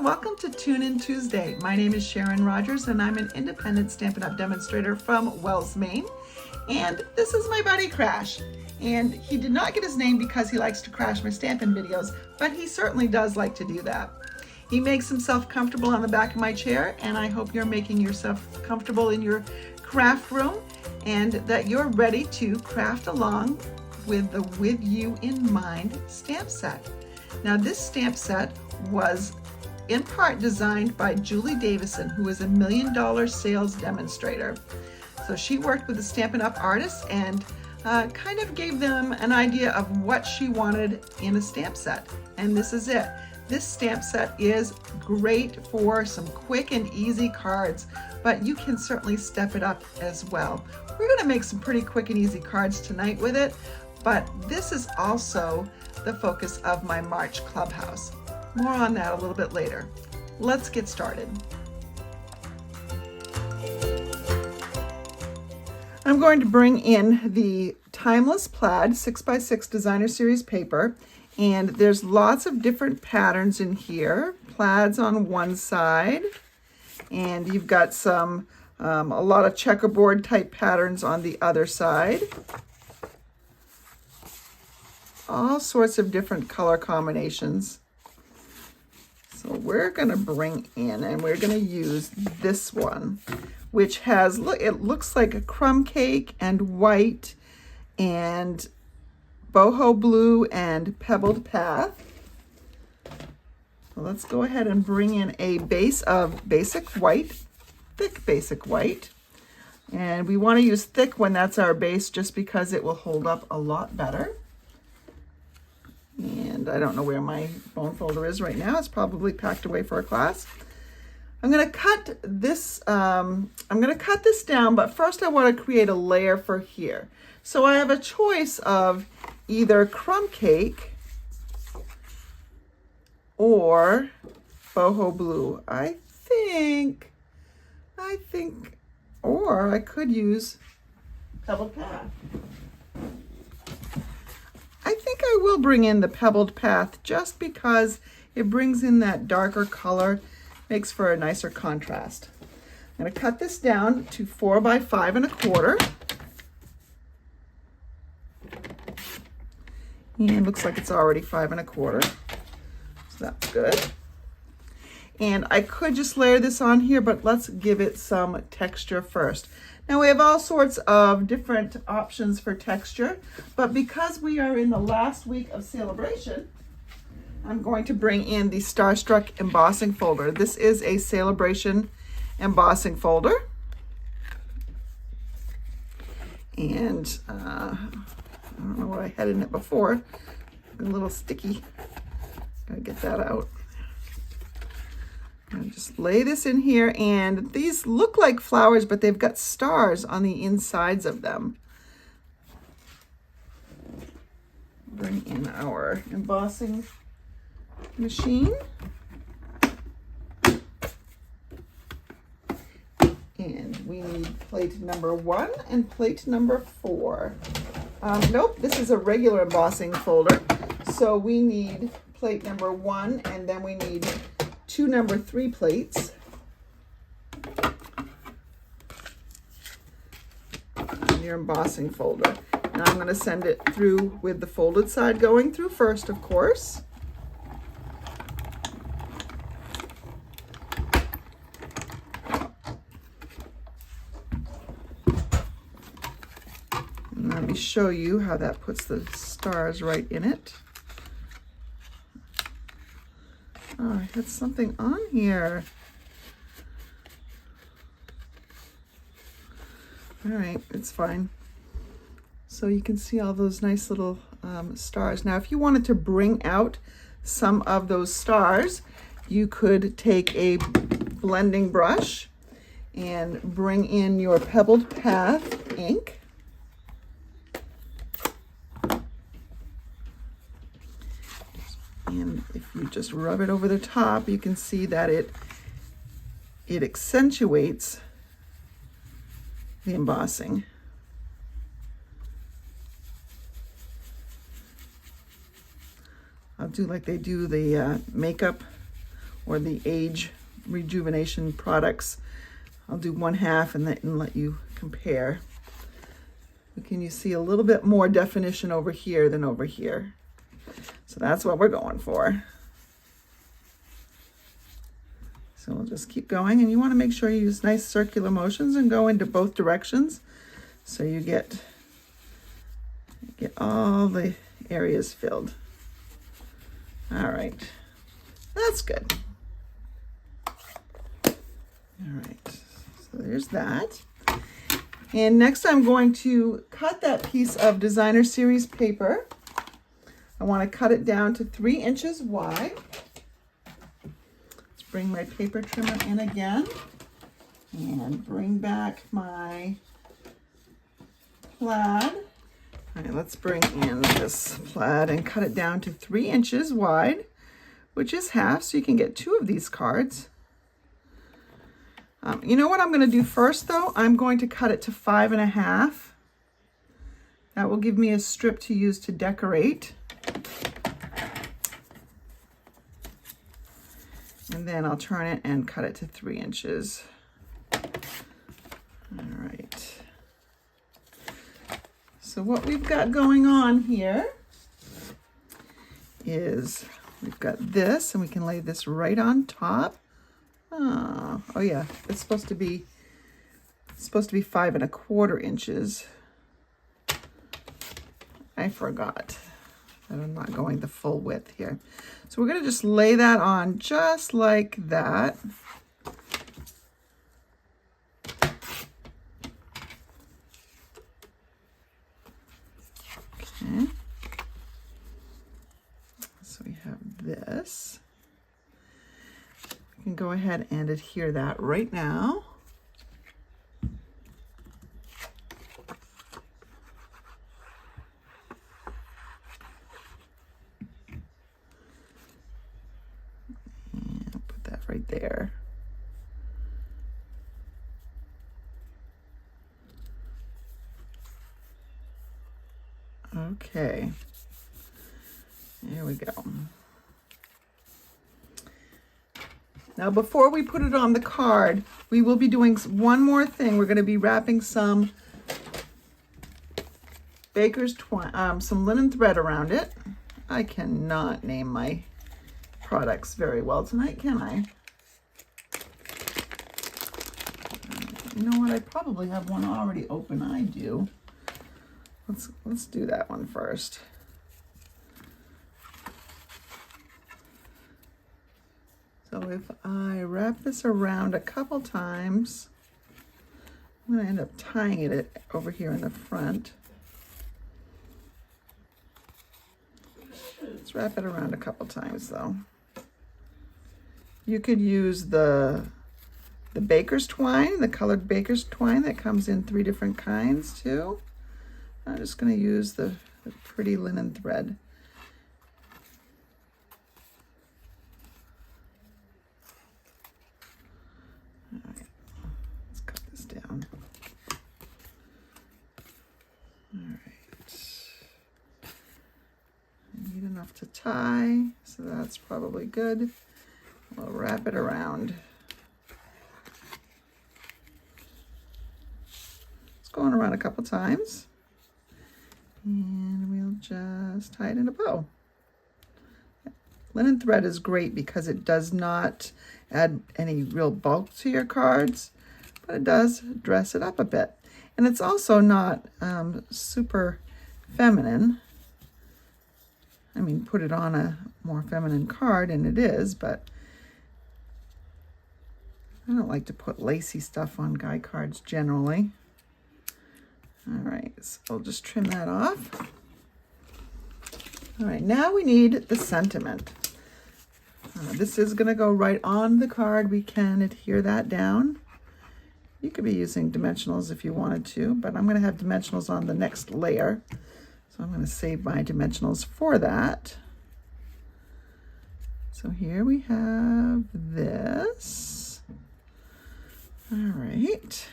welcome to Tune In Tuesday. My name is Sharon Rogers and I'm an independent Stampin' Up! Demonstrator from Wells, Maine. And this is my buddy Crash. And he did not get his name because he likes to crash my Stampin' videos, but he certainly does like to do that. He makes himself comfortable on the back of my chair, and I hope you're making yourself comfortable in your craft room and that you're ready to craft along with the With You in Mind stamp set. Now this stamp set was in part designed by Julie Davison, who is a $1 million sales demonstrator. So she worked with the Stampin' Up! Artists and kind of gave them an idea of what she wanted in a stamp set. And this is it. This stamp set is great for some quick and easy cards, but you can certainly step it up as well. We're going to make some pretty quick and easy cards tonight with it, but this is also the focus of my March Clubhouse. More on that a little bit later. Let's get started. I'm going to bring in the Timeless Plaid 6x6 Designer Series paper, and there's lots of different patterns in here. Plaids on one side, and you've got some a lot of checkerboard type patterns on the other side. All sorts of different color combinations. So we're going to bring in, and we're going to use this one, which has, look, it looks like a crumb cake and white and boho blue and pebbled path. So let's go ahead and bring in a base of basic white, thick basic white. And we want to use thick when that's our base just because it will hold up a lot better. And I don't know where my bone folder is right now. It's probably packed away for a class. I'm going to cut this. I'm going to cut this down, but first I want to create a layer for here. So I have a choice of either crumb cake or boho blue. I think, or I could use pebbled path. I think I will bring in the pebbled path just because it brings in that darker color, makes for a nicer contrast. I'm going to cut this down to 4 by 5 1/4. And looks like it's already 5 1/4. So that's good. And I could just layer this on here, but let's give it some texture first. Now we have all sorts of different options for texture, but because we are in the last week of celebration, I'm going to bring in the Starstruck embossing folder. This is a celebration embossing folder. And I don't know what I had in it before. A little sticky. Gotta get that out. And just lay this in here, and these look like flowers, but they've got stars on the insides of them. Bring in our embossing machine. And we need plate number 1 and plate number 4. Nope, this is a regular embossing folder. So we need plate number 1, and then we need 2 number 3 plates. In your embossing folder. Now I'm going to send it through with the folded side going through first, of course. And let me show you how that puts the stars right in it. Oh, I had something on here. All right, it's fine. So you can see all those nice little stars. Now, if you wanted to bring out some of those stars, you could take a blending brush and bring in your Pebbled Path ink. And if you just rub it over the top, you can see that it accentuates the embossing. I'll do like they do the makeup or the age rejuvenation products. I'll do 1/2 and let you compare. But can you see a little bit more definition over here than over here? So that's what we're going for. So we'll just keep going, and you want to make sure you use nice circular motions and go into both directions so you get all the areas filled. All right, that's good. All right, so there's that. And next I'm going to cut that piece of designer series paper. I want to cut it down to 3 inches wide. Let's bring my paper trimmer in again and bring back my plaid. All right, let's bring in this plaid and cut it down to 3 inches wide, which is half, so you can get 2 of these cards. You know what I'm going to do first, though? I'm going to cut it to 5 1/2. That will give me a strip to use to decorate. And then I'll turn it and cut it to 3 inches. All right. So what we've got going on here is we've got this, and we can lay this right on top. Oh yeah, it's supposed to be 5 1/4 inches. I forgot that I'm not going the full width here. So we're going to just lay that on just like that. Okay. So we have this. We can go ahead and adhere that right now. And put that right there. Okay. There we go. Now, before we put it on the card, we will be doing one more thing. We're going to be wrapping some baker's twine, some linen thread around it. I cannot name my products very well tonight, can I? You know what? I probably have one already open. I do. Let's do that one first. So if I wrap this around a couple times, I'm going to end up tying it over here in the front. Let's wrap it around a couple times though. You could use the baker's twine, the colored baker's twine that comes in 3 different kinds too. I'm just going to use the pretty linen thread. All right, let's cut this down. All right. I need enough to tie, so that's probably good. We'll wrap it around. It's going around a couple times. And we'll just tie it in a bow. Linen thread is great because it does not add any real bulk to your cards, but it does dress it up a bit. And it's also not super feminine. I mean, put it on a more feminine card, and it is, but I don't like to put lacy stuff on guy cards generally. All right, so I'll just trim that off. All right, now we need the sentiment. This is going to go right on the card. We can adhere that down. You could be using dimensionals if you wanted to, but I'm going to have dimensionals on the next layer. So I'm going to save my dimensionals for that. So here we have this. All right.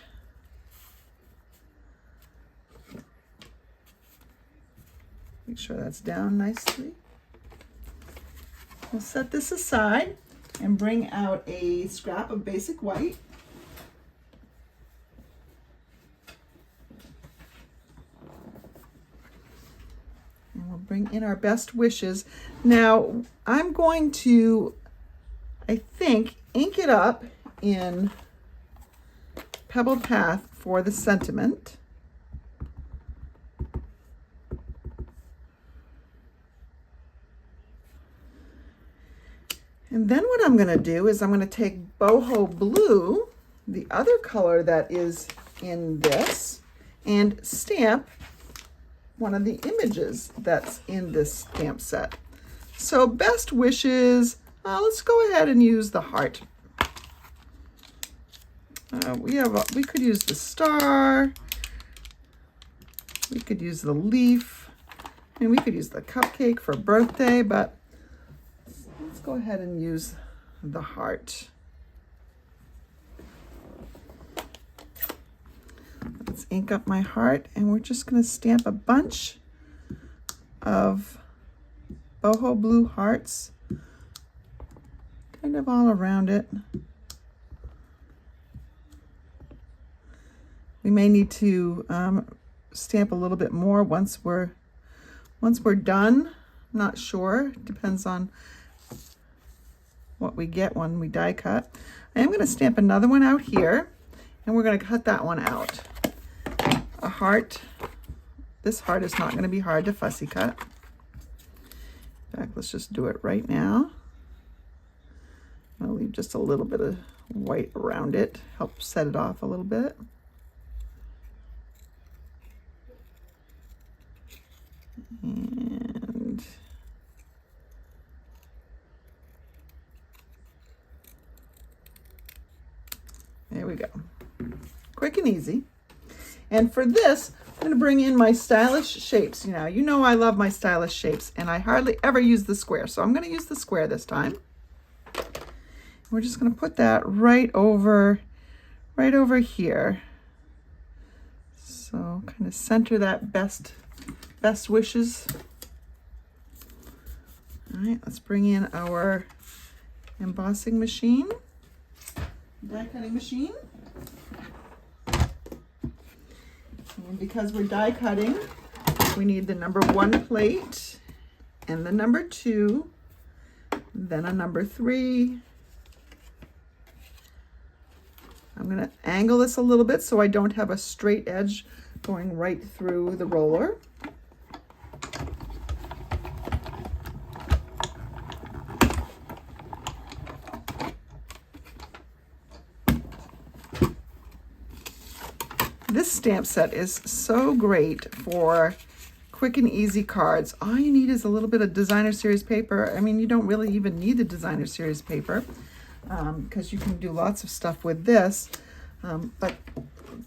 Make sure that's down nicely. We'll set this aside, and bring out a scrap of basic white. And we'll bring in our best wishes. Now, I'm going to, I think, ink it up in Pebbled Path for the sentiment. And then what I'm going to do is I'm going to take boho blue, the other color that is in this, and stamp one of the images that's in this stamp set. So best wishes, let's go ahead and use the heart. We could use the star, we could use the leaf, and we could use the cupcake for birthday, but let's go ahead and use the heart. Let's ink up my heart, and we're just going to stamp a bunch of boho blue hearts kind of all around it. We may need to stamp a little bit more once we're done. Not sure, depends on what we get when we die cut. I am going to stamp another one out here, and we're going to cut that one out. A heart. This heart is not going to be hard to fussy cut. In fact, let's just do it right now. I'll leave just a little bit of white around it, help set it off a little bit. And there we go. Quick and easy. And for this, I'm going to bring in my stylish shapes. You know I love my stylish shapes, and I hardly ever use the square. So I'm going to use the square this time. We're just going to put that right over here. So kind of center that best wishes. All right, let's bring in our embossing machine, die cutting machine. And because we're die cutting, we need the number 1 plate and the number 2, then a number 3. I'm going to angle this a little bit so I don't have a straight edge going right through the roller. This stamp set is so great for quick and easy cards. All you need is a little bit of designer series paper. I mean, you don't really even need the designer series paper because you can do lots of stuff with this. But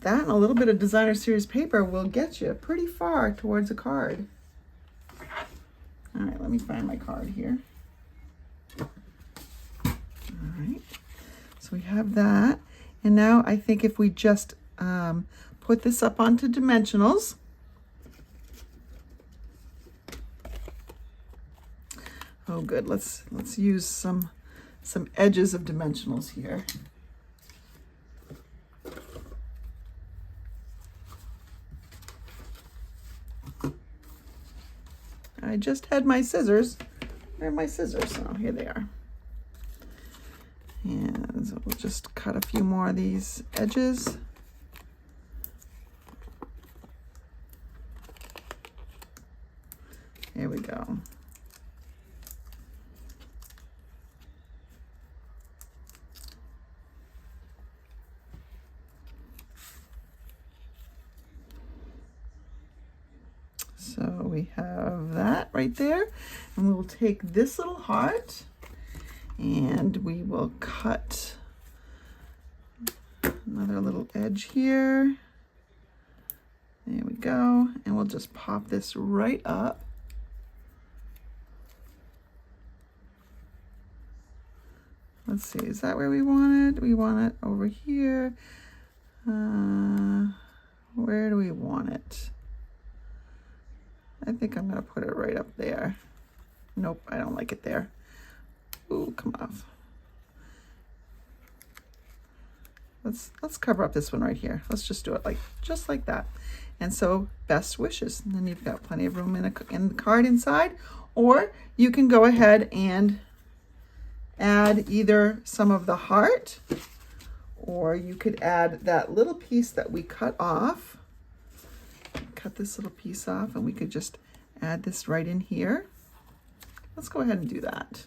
that and a little bit of designer series paper will get you pretty far towards a card. All right, let me find my card here. All right, so we have that. And now I think if we just put this up onto dimensionals. Oh, good. Let's use some edges of dimensionals here. I just had my scissors. Where are my scissors? Oh, here they are. And so we'll just cut a few more of these edges. There we go. So we have that right there, and we will take this little heart and we will cut another little edge here. There we go, and we'll just pop this right up. Let's see, is that where we want it? We want it over here. Where do we want it? I think I'm gonna put it right up there. Nope, I don't like it there. Ooh, come off. let's cover up this one right here. Let's just do it just like that. And so best wishes. And then you've got plenty of room in the card inside, or you can go ahead and add either some of the heart, or you could add that little piece that we cut off. Cut this little piece off, and we could just add this right in here. Let's go ahead and do that.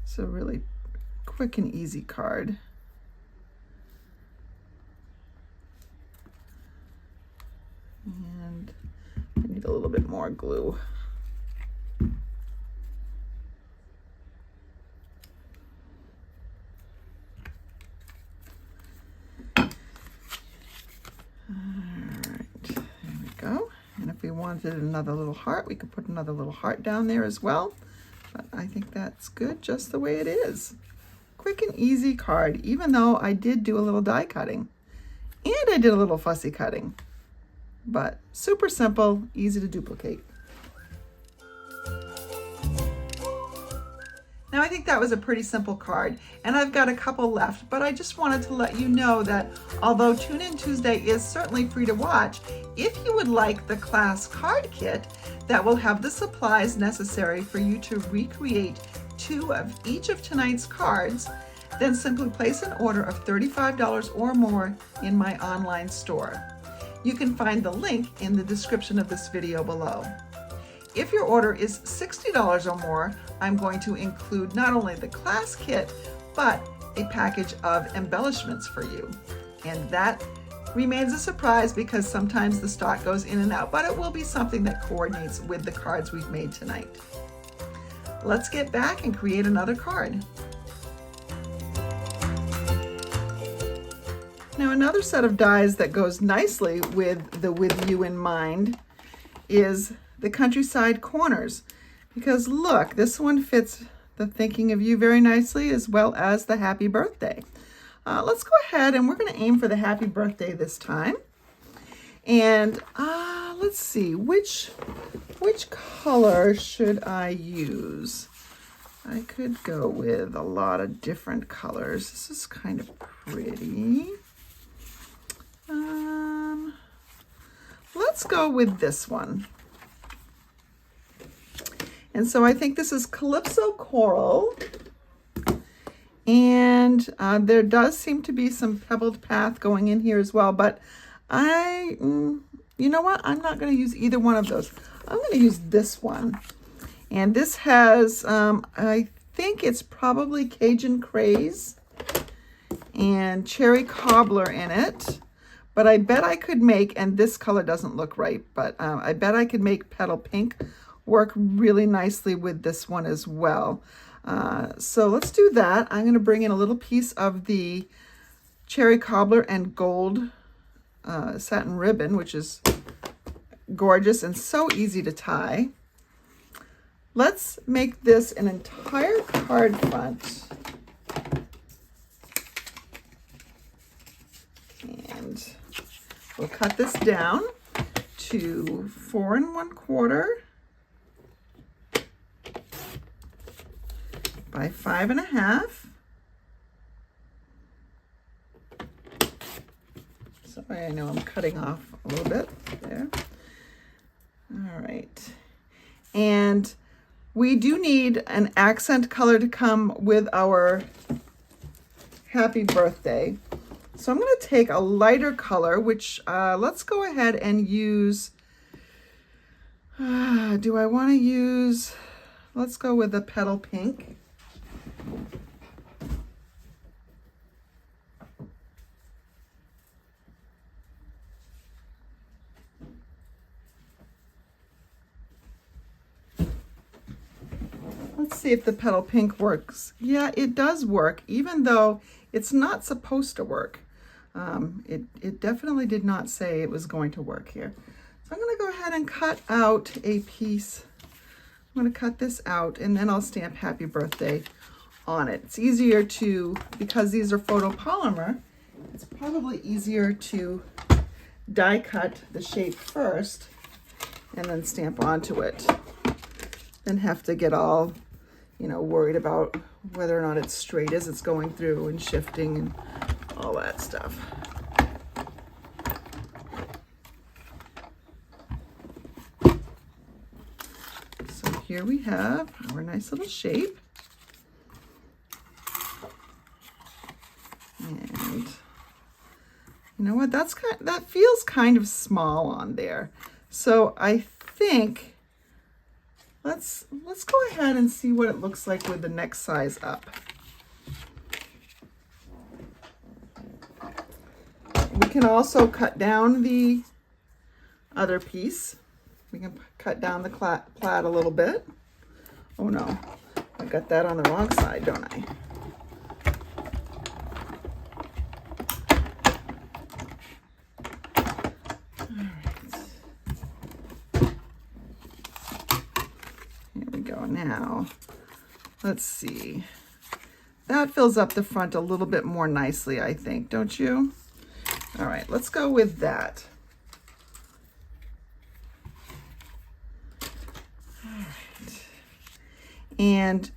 So really quick and easy card. And I need a little bit more glue. If we wanted another little heart, we could put another little heart down there as well. But I think that's good just the way it is. Quick and easy card, even though I did do a little die cutting. And I did a little fussy cutting. But super simple, easy to duplicate. Now I think that was a pretty simple card, and I've got a couple left, but I just wanted to let you know that although Tune In Tuesday is certainly free to watch, if you would like the class card kit that will have the supplies necessary for you to recreate 2 of each of tonight's cards, then simply place an order of $35 or more in my online store. You can find the link in the description of this video below. If your order is $60 or more, I'm going to include not only the class kit, but a package of embellishments for you. And that remains a surprise because sometimes the stock goes in and out, but it will be something that coordinates with the cards we've made tonight. Let's get back and create another card. Now another set of dies that goes nicely with the With You in Mind is the Countryside Corners, because look, this one fits the thinking of you very nicely, as well as the happy birthday. Let's go ahead and we're going to aim for the happy birthday this time. And let's see, which color should I use? I could go with a lot of different colors. This is kind of pretty. Let's go with this one. And so I think this is Calypso Coral. And there does seem to be some pebbled path going in here as well. But you know what? I'm not going to use either one of those. I'm going to use this one. And this has, I think it's probably Cajun Craze and Cherry Cobbler in it. But I bet I could make, and this color doesn't look right, but I bet I could make Petal Pink work really nicely with this one as well. So let's do that. I'm going to bring in a little piece of the Cherry Cobbler and gold satin ribbon, which is gorgeous and so easy to tie. Let's make this an entire card front. And we'll cut this down to 4 1/4 by 5 1/2. Sorry, I know I'm cutting off a little bit there. All right. And we do need an accent color to come with our happy birthday. So I'm going to take a lighter color, which let's go ahead and use, do I want to use, let's go with the Petal Pink. Let's see if the Petal Pink works. Yeah, it does work, even though it's not supposed to work. It definitely did not say it was going to work here. So I'm going to go ahead and cut out a piece. I'm going to cut this out, and then I'll stamp Happy Birthday on it. It's easier to, because these are photopolymer, it's probably easier to die cut the shape first and then stamp onto it than have to get all you know, worried about whether or not it's straight as it's going through and shifting and all that stuff. So here we have our nice little shape. And you know what, that feels kind of small on there. So I think let's go ahead and see what it looks like with the next size up. We can also cut down the other piece. We can cut down the plaid a little bit. Oh no, I got that on the wrong side, don't I? Now, let's see. That fills up the front a little bit more nicely, I think, don't you? All right, let's go with that. All right. And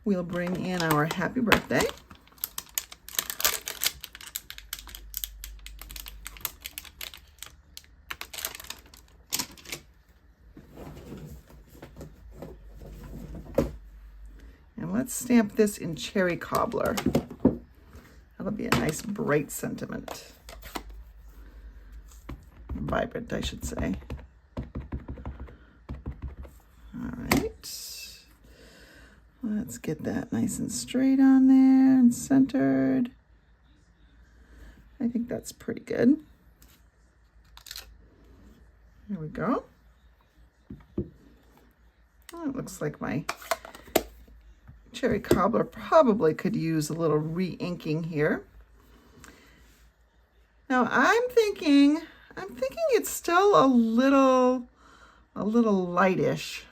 we'll bring in our happy birthday. Let's stamp this in cherry cobbler. That'll be a nice bright sentiment. Vibrant, I should say. All right. Let's get that nice and straight on there and centered. I think that's pretty good. There we go. Oh, it looks like my cherry cobbler probably could use a little re-inking here. Now I'm thinking it's still a little lightish.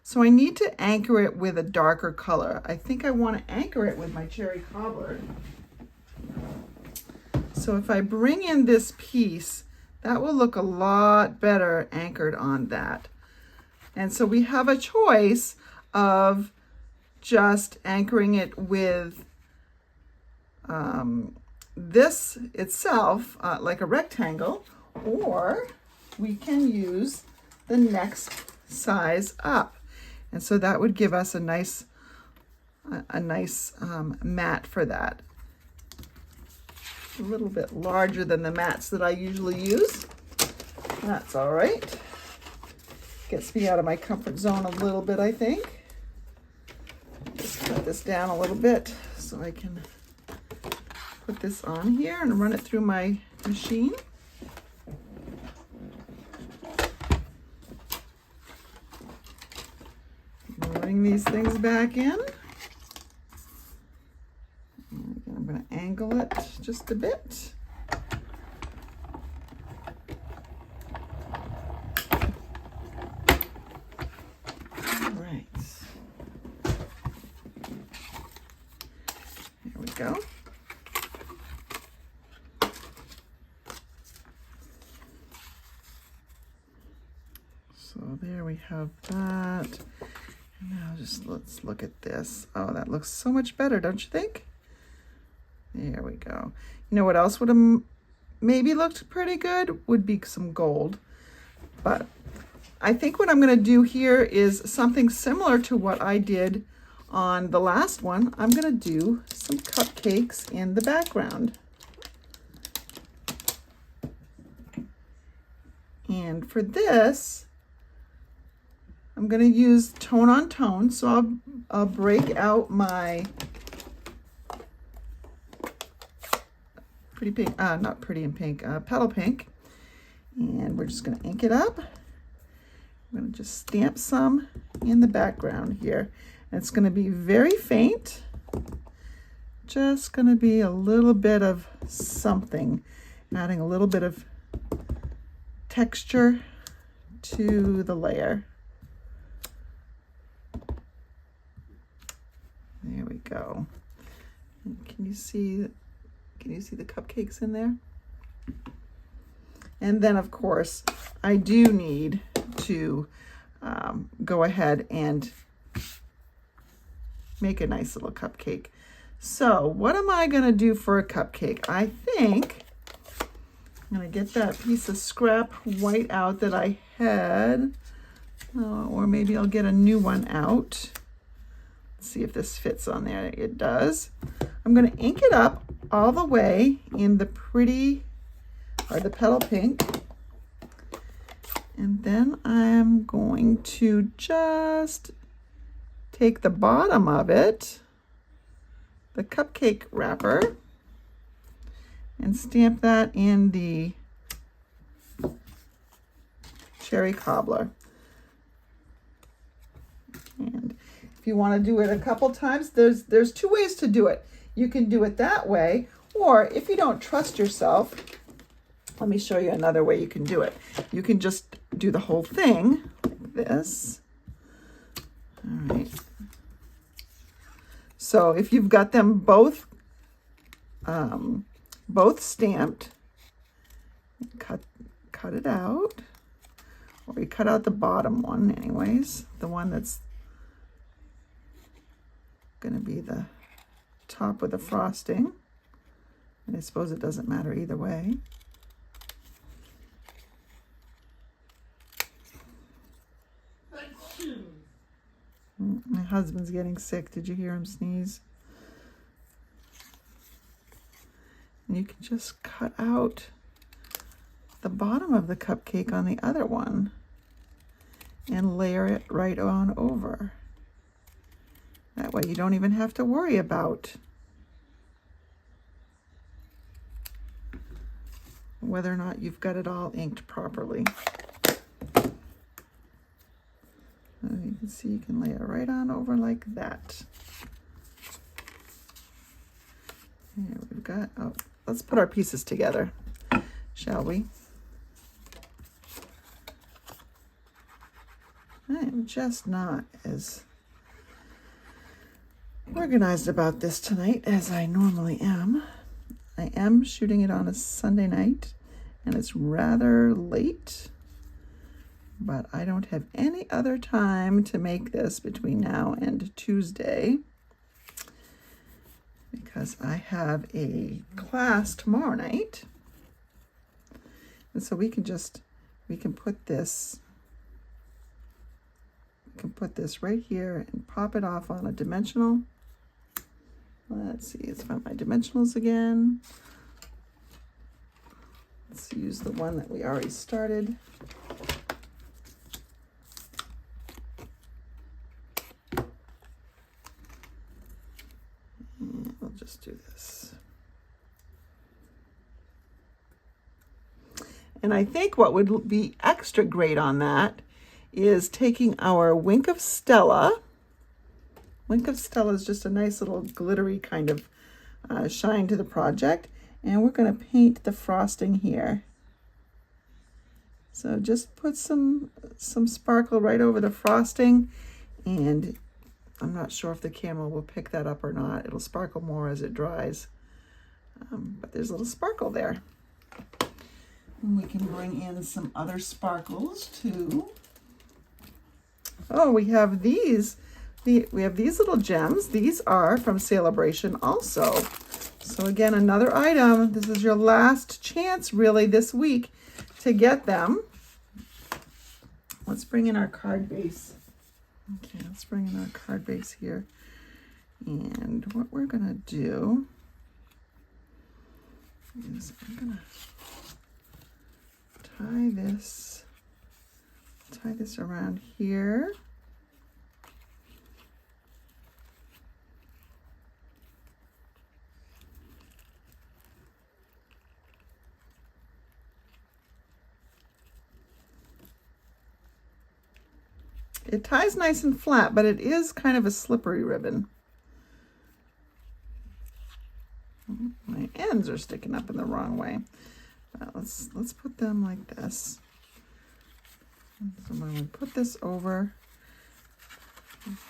So I need to anchor it with a darker color. I think I want to anchor it with my cherry cobbler. So if I bring in this piece, that will look a lot better anchored on that. And so we have a choice of just anchoring it with this itself, like a rectangle, or we can use the next size up. And so that would give us a nice mat for that. A little bit larger than the mats that I usually use. That's all right. Gets me out of my comfort zone a little bit, I think. Just cut this down a little bit so I can put this on here and run it through my machine. Bring these things back in. And I'm going to angle it just a bit. Go. So there we have that. And now let's look at this. Oh, that looks so much better, don't you think? There we go. You know what else would have maybe looked pretty good? Would be some gold. But I think what I'm going to do here is something similar to what I did on the last one. I'm going to do some cupcakes in the background. And for this, I'm going to use tone on tone. So I'll break out my pretty pink, not pretty and pink, petal pink. And we're just going to ink it up. I'm going to just stamp some in the background here. It's going to be very faint, just going to be a little bit of something, adding a little bit of texture to the layer. There we go. Can you see the cupcakes in there? And then of course I do need to go ahead and make a nice little cupcake. So what am I gonna do for a cupcake? I think I'm gonna get that piece of scrap white out that I had, or maybe I'll get a new one out. Let's see if this fits on there. It does. I'm gonna ink it up all the way in the pretty, or the petal pink. And then I'm going to just take the bottom of it, the cupcake wrapper, and stamp that in the cherry cobbler. And if you want to do it a couple times, there's two ways to do it. You can do it that way, or if you don't trust yourself, let me show you another way you can do it. You can just do the whole thing like this. All right. So if you've got them both stamped, cut it out, or you cut out the bottom one anyways, the one that's going to be the top with the frosting. And I suppose it doesn't matter either way. My husband's getting sick. Did you hear him sneeze? And you can just cut out the bottom of the cupcake on the other one and layer it right on over. That way you don't even have to worry about whether or not you've got it all inked properly. You can see you can lay it right on over like that. Here we've got, oh, let's put our pieces together, shall we? I am just not as organized about this tonight as I normally am. I am shooting it on a Sunday night, and it's rather late. But I don't have any other time to make this between now and Tuesday because I have a class tomorrow night. And so we can put this right here and pop it off on a dimensional. Let's see, let's find my dimensionals again. Let's use the one that we already started. Just do this. And I think what would be extra great on that is taking our Wink of Stella. Wink of Stella is just a nice little glittery kind of shine to the project. And we're going to paint the frosting here. So just put some sparkle right over the frosting, and I'm not sure if the camera will pick that up or not. It'll sparkle more as it dries. But there's a little sparkle there. And we can bring in some other sparkles too. Oh, we have these. We have these little gems. These are from Celebration also. So again, another item. This is your last chance really this week to get them. Let's bring in our card base. Okay, let's bring in our card base here. And what we're going to do is I'm going to tie this around here. It ties nice and flat, but it is kind of a slippery ribbon. My ends are sticking up in the wrong way. But let's put them like this. So when we put this over,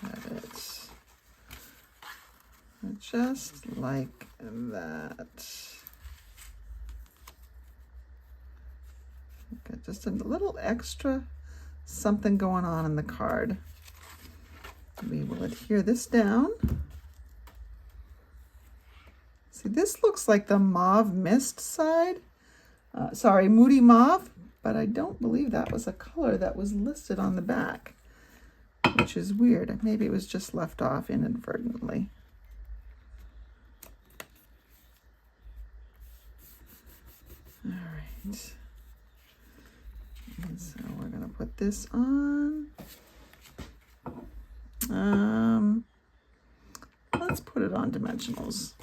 have it just like that. Okay, just a little extra something going on in the card. We will adhere this down. this looks like the Mauve Mist side. Sorry, Moody Mauve, but I don't believe that was a color that was listed on the back, which is weird. Maybe it was just left off inadvertently. All right. And so we're going to put this on. Let's put it on dimensionals.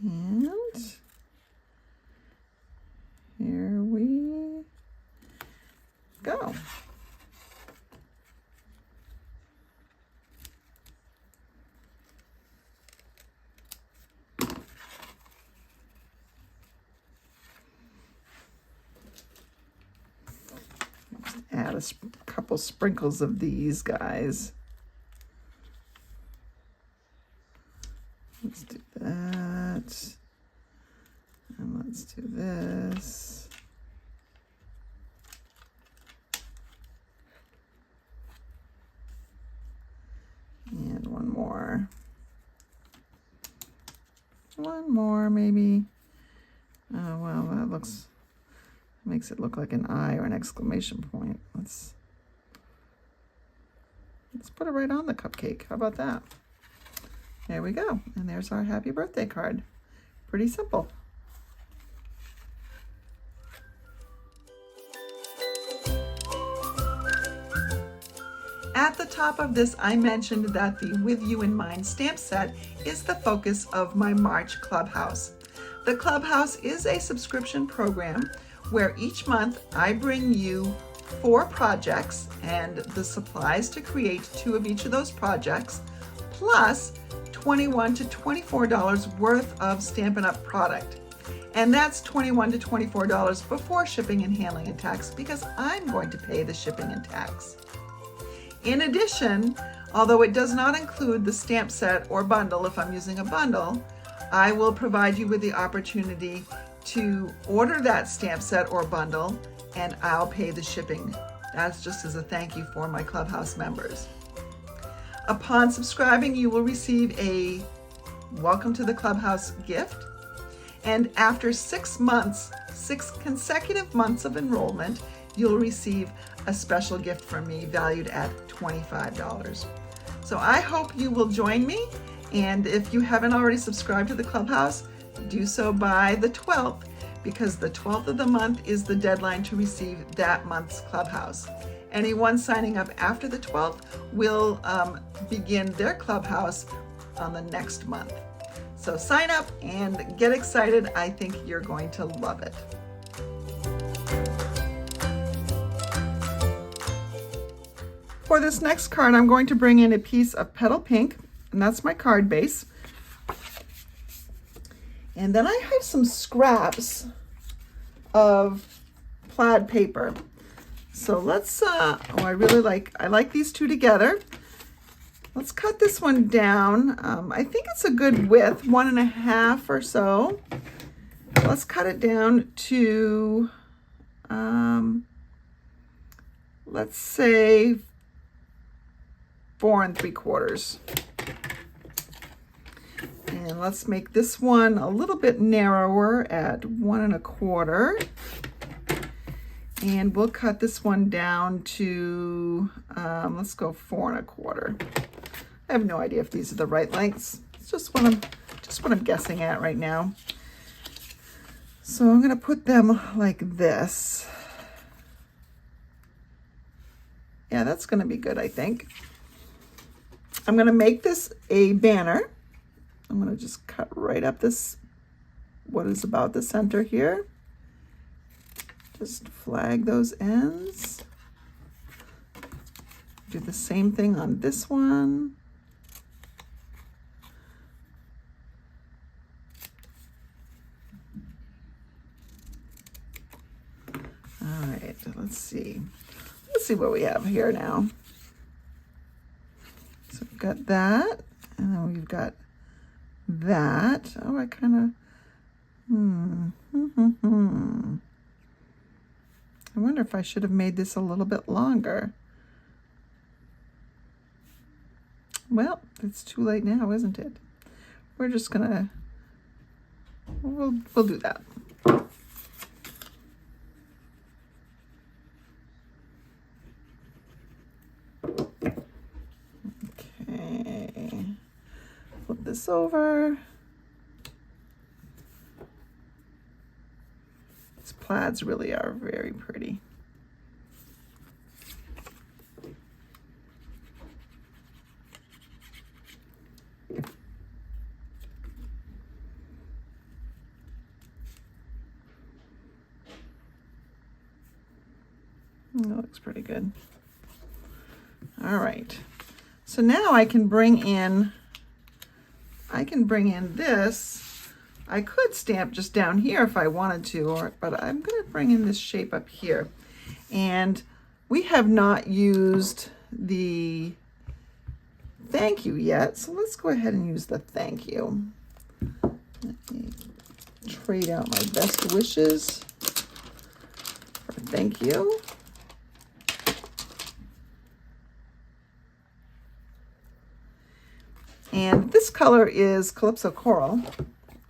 And here we go. Add a couple sprinkles of these guys. Let's do that. And let's do this. And one more. One more, maybe. Oh, well, that makes it look like an eye or an exclamation point. Let's put it right on the cupcake. How about that? There we go. And there's our happy birthday card. Pretty simple. At the top of this, I mentioned that the With You in Mind stamp set is the focus of my March Clubhouse. The Clubhouse is a subscription program where each month I bring you 4 projects and the supplies to create 2 of each of those projects, plus $21 to $24 worth of Stampin' Up! Product. And that's $21 to $24 before shipping and handling and tax, because I'm going to pay the shipping and tax. In addition, although it does not include the stamp set or bundle if I'm using a bundle, I will provide you with the opportunity to order that stamp set or bundle, and I'll pay the shipping. That's just as a thank you for my Clubhouse members. Upon subscribing, you will receive a Welcome to the Clubhouse gift. And after 6 months, 6 consecutive months of enrollment, you'll receive a special gift from me valued at $25. So I hope you will join me. And if you haven't already subscribed to the Clubhouse, do so by the 12th, because the 12th of the month is the deadline to receive that month's Clubhouse. Anyone signing up after the 12th will begin their Clubhouse on the next month. So sign up and get excited. I think you're going to love it. For this next card, I'm going to bring in a piece of Petal Pink, and that's my card base. And then I have some scraps of plaid paper. So let's, I like these 2 together. Let's cut this one down. I think it's a good width, 1.5 or so. Let's cut it down to, let's say 4 3/4. And let's make this one a little bit narrower at 1 1/4. And we'll cut this one down to, let's go 4 1/4. I have no idea if these are the right lengths. It's just what I'm guessing at right now. So I'm going to put them like this. Yeah, that's going to be good, I think. I'm going to make this a banner. I'm going to just cut right up this, what is about the center here. Just flag those ends. Do the same thing on this one. All right, right, let's see. Let's see what we have here now. So we've got that, and then we've got that. Oh, I kind of, I wonder if I should have made this a little bit longer. Well, it's too late now, isn't it? We're just gonna, we'll do that. Okay, flip this over. These plaids really are very pretty. That looks pretty good. All right, so now I can bring in this. I could stamp just down here if I wanted to, but I'm gonna bring in this shape up here. And we have not used the thank you yet, so let's go ahead and use the thank you. Let me trade out my best wishes for thank you. And this color is Calypso Coral.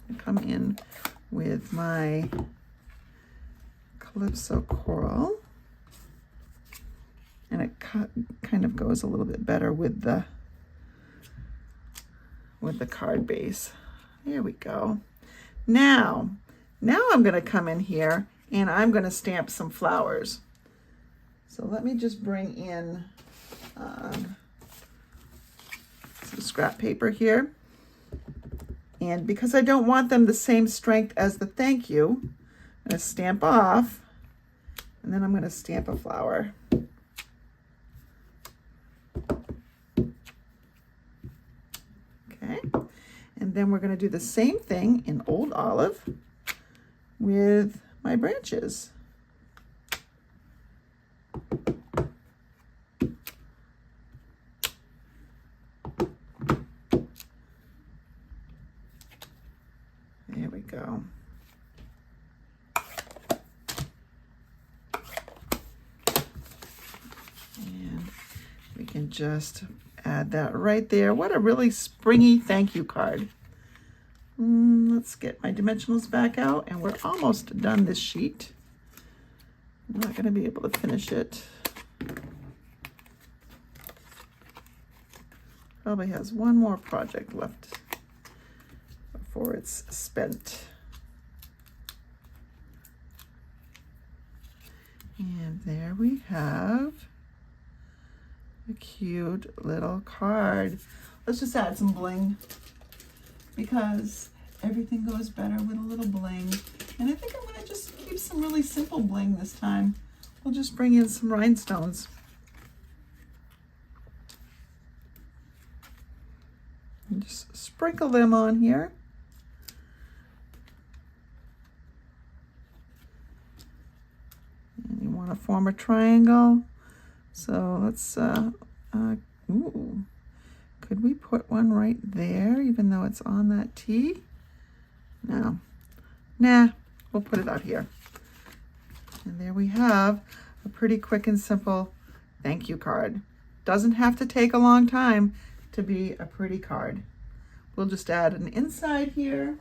I come in with my Calypso Coral, and it kind of goes a little bit better with the card base. There we go. Now I'm going to come in here and I'm going to stamp some flowers. So let me just bring in some scrap paper here. And because I don't want them the same strength as the thank you, I'm going to stamp off, and then I'm going to stamp a flower. Okay, and then we're going to do the same thing in Old Olive with my branches. There we go. And we can just add that right there. What a really springy thank you card. Let's get my dimensionals back out, and we're almost done this sheet. I'm not going to be able to finish it. Probably has one more project left before it's spent. And there we have a cute little card. Let's just add some bling, because everything goes better with a little bling. And I think I'm going to just keep some really simple bling this time. We'll just bring in some rhinestones. And just sprinkle them on here. And you want to form a triangle. So let's, ooh, could we put one right there, even though it's on that T? No. Nah, we'll put it out here. And there we have a pretty quick and simple thank you card. Doesn't have to take a long time to be a pretty card. We'll just add an inside here,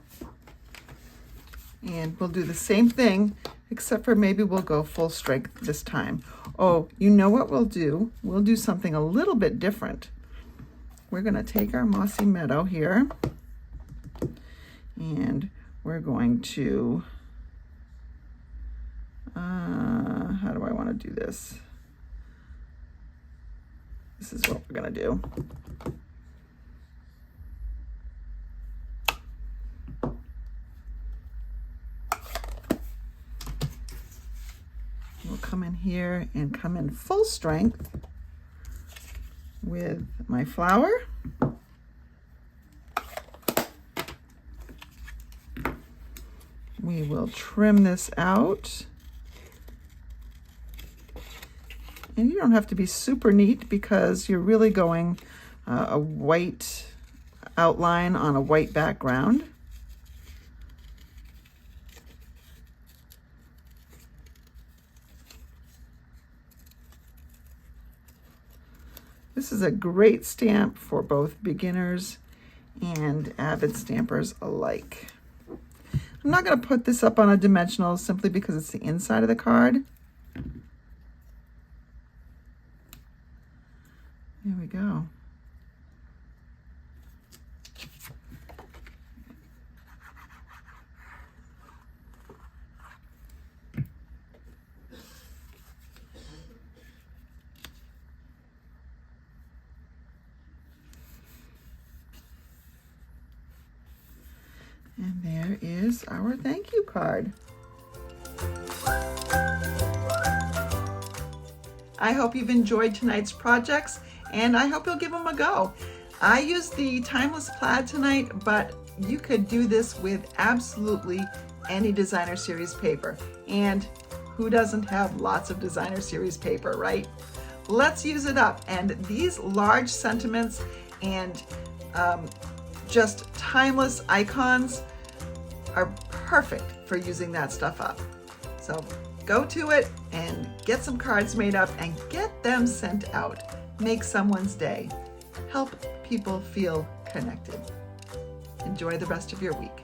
and we'll do the same thing, except for maybe we'll go full strength this time. Oh, you know what we'll do? We'll do something a little bit different. We're going to take our mossy meadow here, and we're going to, how do I want to do this? This is what we're going to do. We'll come in here and come in full strength with my flower. We will trim this out. And you don't have to be super neat because you're really going a white outline on a white background. This is a great stamp for both beginners and avid stampers alike. I'm not going to put this up on a dimensional simply because it's the inside of the card. There we go. And there is our thank you card. I hope you've enjoyed tonight's projects, and I hope you'll give them a go. I used the Timeless Plaid tonight, but you could do this with absolutely any designer series paper. And who doesn't have lots of designer series paper, right? Let's use it up. And these large sentiments and just timeless icons are perfect for using that stuff up. So go to it and get some cards made up and get them sent out. Make someone's day. Help people feel connected. Enjoy the rest of your week.